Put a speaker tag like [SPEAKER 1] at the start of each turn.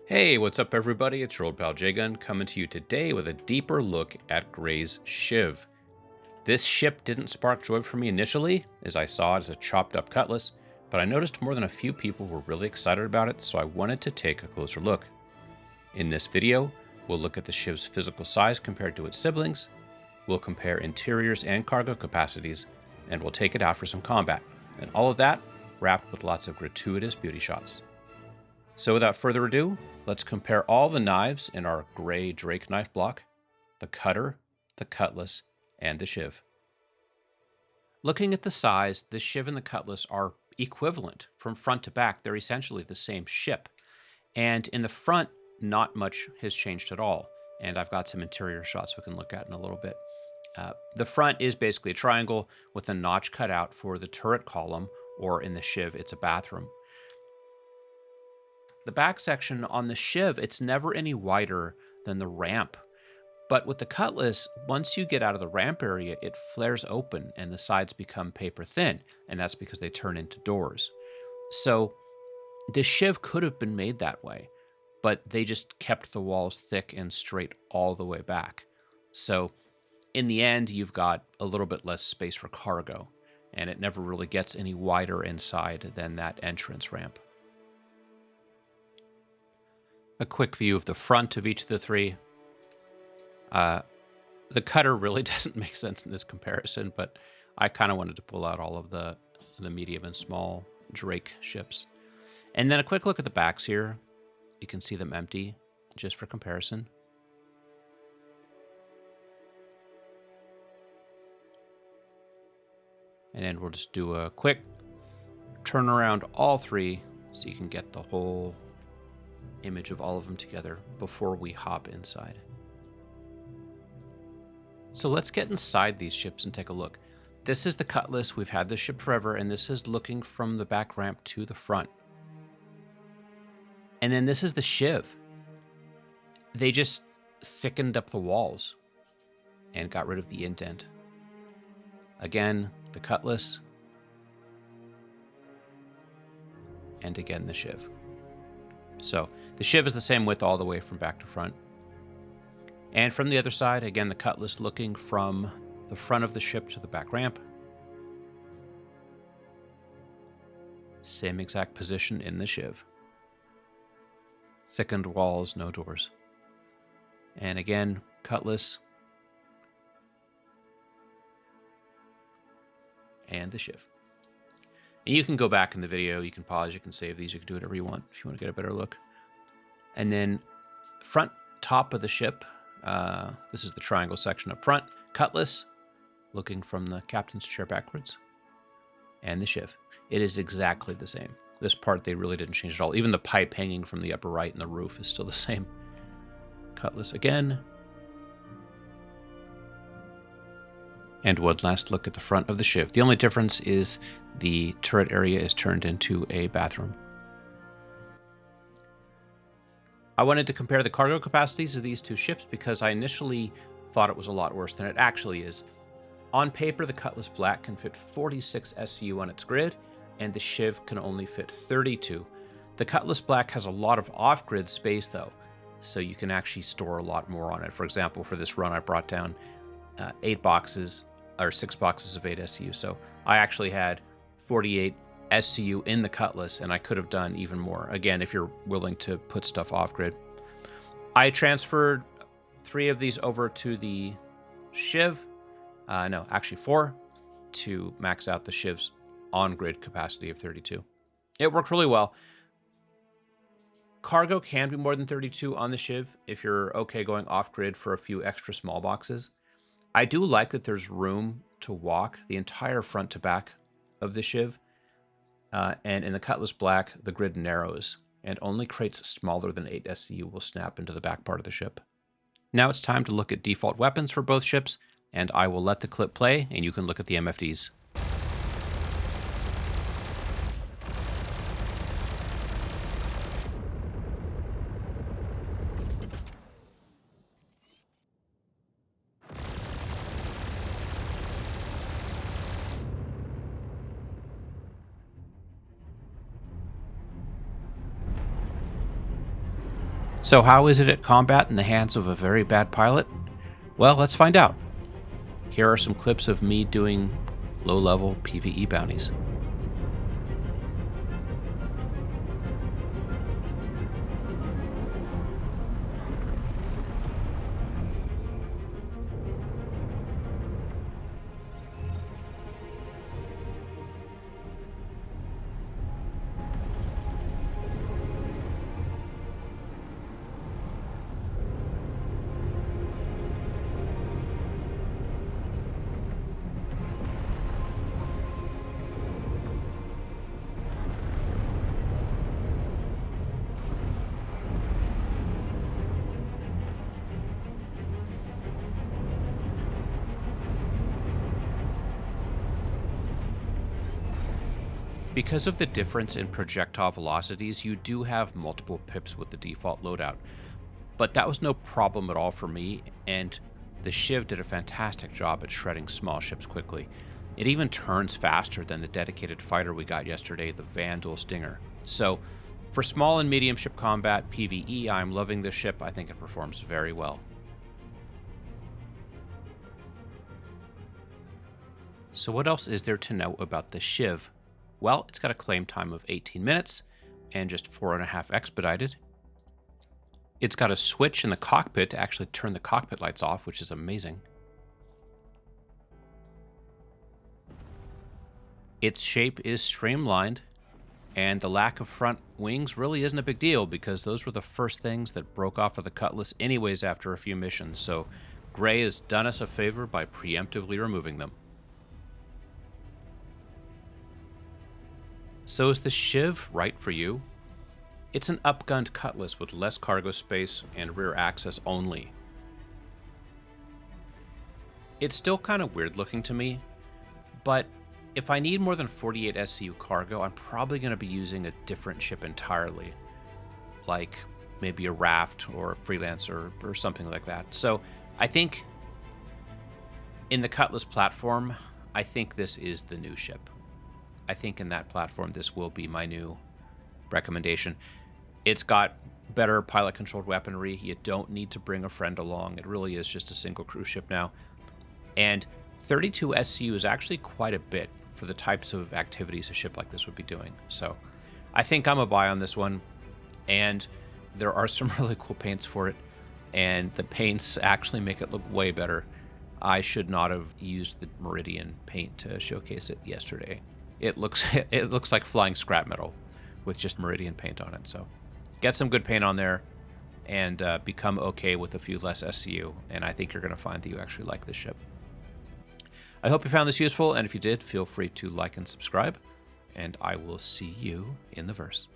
[SPEAKER 1] Hey, what's up everybody? It's your old pal J-Gun coming to you today with a deeper look at Gray's Shiv. This ship didn't spark joy for me initially, as I saw it as a chopped up Cutlass, but I noticed more than a few people were really excited about it, so I wanted to take a closer look. In this video, we'll look at the Shiv's physical size compared to its siblings, we'll compare interiors and cargo capacities, and we'll take it out for some combat. And all of that wrapped with lots of gratuitous beauty shots. So without further ado, let's compare all the knives in our gray Drake knife block, the cutter, the Cutlass, and the Shiv. Looking at the size, the Shiv and the Cutlass are equivalent from front to back. They're essentially the same ship. And in the front, not much has changed at all. And I've got some interior shots we can look at in a little bit. The front is basically a triangle with a notch cut out for the turret column, or in the Shiv, it's a bathroom. The back section on the Shiv, it's never any wider than the ramp. But with the Cutlass, once you get out of the ramp area, it flares open and the sides become paper thin, and that's because they turn into doors. So the Shiv could have been made that way, but they just kept the walls thick and straight all the way back. So in the end, you've got a little bit less space for cargo, and it never really gets any wider inside than that entrance ramp. A quick view of the front of each of the three. The cutter really doesn't make sense in this comparison, but I kind of wanted to pull out all of the medium and small Drake ships. And then a quick look at the backs here. You can see them empty, just for comparison. And then we'll just do a quick turn around all three so you can get the whole image of all of them together before we hop inside. So let's get inside these ships and take a look. This is the Cutlass. We've had this ship forever, and this is looking from the back ramp to the front. And then this is the Shiv. They just thickened up the walls and got rid of the indent. Again, the Cutlass. And again, the Shiv. So the Shiv is the same width all the way from back to front. And from the other side, again, the Cutlass looking from the front of the ship to the back ramp. Same exact position in the Shiv. Thickened walls, no doors. And again, Cutlass. And the Shiv. And you can go back in the video, you can pause, you can save these, you can do whatever you want if you want to get a better look. And then front top of the ship, this is the triangle section up front, Cutlass, looking from the captain's chair backwards, and the Shiv. It is exactly the same. This part they really didn't change at all. Even the pipe hanging from the upper right and the roof is still the same. Cutlass again. And one last look at the front of the Shiv. The only difference is the turret area is turned into a bathroom. I wanted to compare the cargo capacities of these two ships because I initially thought it was a lot worse than it actually is. On paper, the Cutlass Black can fit 46 SCU on its grid, and the Shiv can only fit 32. The Cutlass Black has a lot of off-grid space though, so you can actually store a lot more on it. For example, for this run, I brought down 6 boxes of 8 SCU. So I actually had 48 SCU in the Cutlass, and I could have done even more. Again, if you're willing to put stuff off grid. I transferred 3 of these over to the Shiv. No, actually 4 to max out the Shiv's on-grid capacity of 32. It worked really well. Cargo can be more than 32 on the Shiv if you're okay going off-grid for a few extra small boxes. I do like that there's room to walk the entire front to back of the Shiv. And in the Cutlass Black, the grid narrows, and only crates smaller than 8 SCU will snap into the back part of the ship. Now it's time to look at default weapons for both ships, and I will let the clip play, and you can look at the MFDs. So how is it at combat in the hands of a very bad pilot? Well, let's find out. Here are some clips of me doing low-level PvE bounties. Because of the difference in projectile velocities, you do have multiple pips with the default loadout. But that was no problem at all for me, and the Shiv did a fantastic job at shredding small ships quickly. It even turns faster than the dedicated fighter we got yesterday, the Vandal Stinger. So, for small and medium ship combat, PvE, I'm loving this ship. I think it performs very well. So what else is there to know about the Shiv? Well, it's got a claim time of 18 minutes and just 4.5 expedited. It's got a switch in the cockpit to actually turn the cockpit lights off, which is amazing. Its shape is streamlined, and the lack of front wings really isn't a big deal because those were the first things that broke off of the Cutlass anyways after a few missions, so Gray has done us a favor by preemptively removing them. So is the Shiv right for you? It's an upgunned Cutlass with less cargo space and rear access only. It's still kind of weird looking to me, but if I need more than 48 SCU cargo, I'm probably going to be using a different ship entirely, like maybe a Raft or a Freelancer or something like that. So I think in the Cutlass platform, I think this is the new ship. I think in that platform, this will be my new recommendation. It's got better pilot-controlled weaponry. You don't need to bring a friend along. It really is just a single cruise ship now. And 32 SCU is actually quite a bit for the types of activities a ship like this would be doing. So I think I'm a buy on this one. And there are some really cool paints for it. And the paints actually make it look way better. I should not have used the Meridian paint to showcase it yesterday. It looks like flying scrap metal with just Meridian paint on it. So get some good paint on there and become okay with a few less SCU. And I think you're going to find that you actually like this ship. I hope you found this useful. And if you did, feel free to like and subscribe. And I will see you in the verse.